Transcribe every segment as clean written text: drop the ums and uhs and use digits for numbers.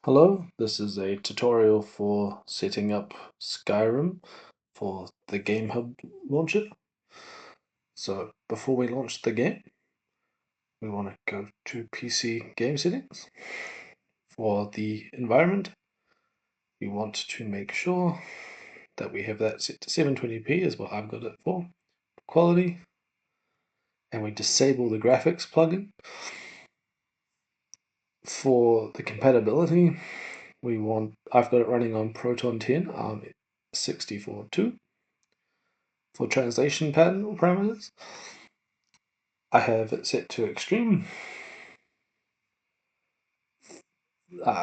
Hello, this is a tutorial for setting up Skyrim for the Gamehub launcher. So before we launch the game, we want to go to PC game settings. For the environment, we want to make sure that we have that set to 720p is what I've got it for. Quality, and we disable the graphics plugin. For the compatibility, I've got it running on Proton 10 64.2. For translation pattern parameters, I have it set to extreme,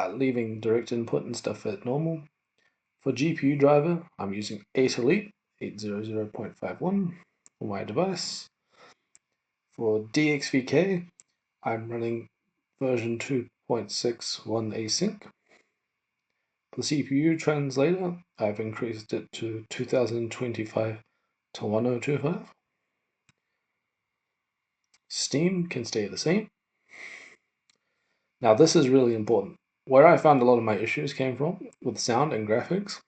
leaving direct input and stuff at normal. For GPU driver, I'm using 8 Elite 800.51 for my device. For DXVK, I'm running version 2.61 async. For CPU translator, I've increased it to 2025 to 1025. Steam can stay the same. Now this is really important. Where I found a lot of my issues came from with sound and graphics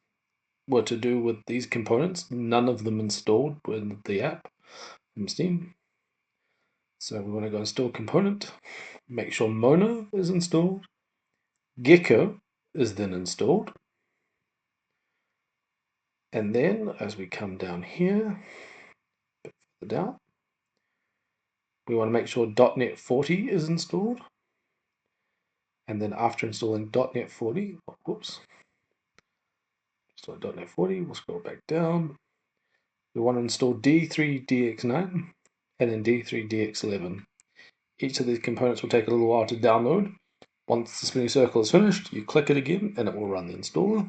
were to do with these components, none of them installed with the app from Steam. So we want to go install component, make sure Mono is installed, Gecko is then installed, and then as we come down here, a bit further down, we want to make sure .NET 40 is installed, and then after installing .NET 40, whoops, install .NET 40, we'll scroll back down. We want to install D3DX9 and then D3DX11. Each of these components will take a little while to download. Once the spinning circle is finished, you click it again and it will run the installer.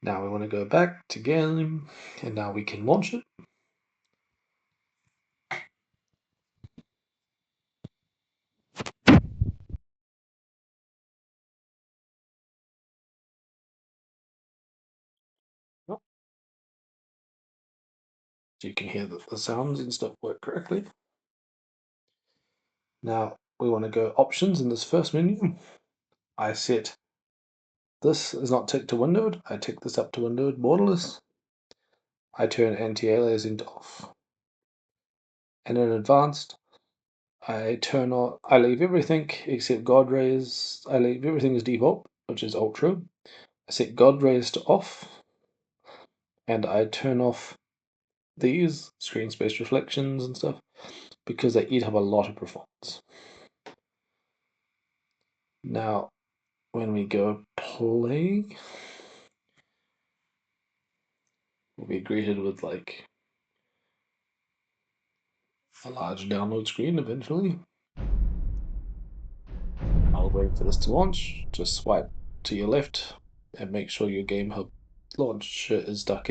Now we want to go back to game and now we can launch it. So you can hear that the sounds and stuff work correctly. Now we want to go options in this first menu. I set this is not ticked to windowed. I tick this up to windowed borderless. I turn anti-aliasing off. And in advanced, I leave everything except God rays. I leave everything as default, which is ultra. I set God rays to off, and I turn off these screen space reflections and stuff because they eat up a lot of performance. Now, when we go play, we'll be greeted with like a large download screen eventually. I'll wait for this to launch. Just swipe to your left and make sure your Gamehub launcher is stuck.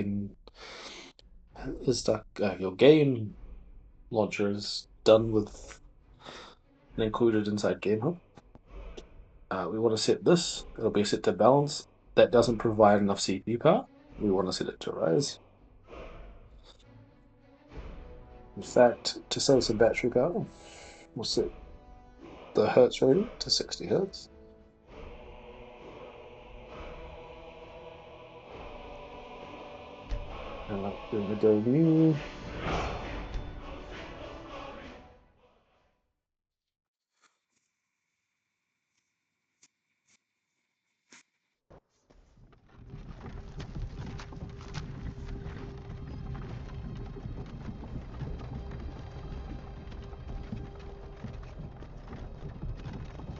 Your game launcher is done with and included inside Gamehub. We want to set this. It'll be set to balance. That doesn't provide enough CPU power. We want to set it to rise. In fact, to save some battery power, we'll set the hertz rating to 60 hertz. And I'm going to go new.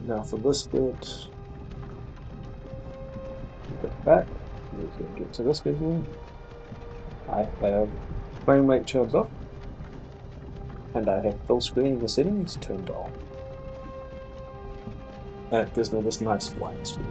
Now for this bit, get back. We can get to this visual. I have frame rate turned off, and I have full screen in the settings turned on. And it gives me this nice white screen.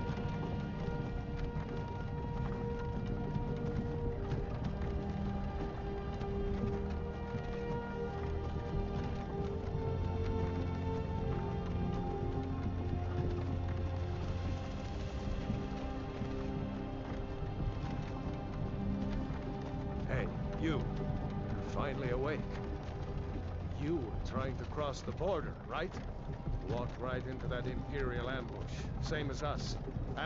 Hey, you're finally awake. You were trying to cross the border, right? Walked right into that Imperial ambush, same as us.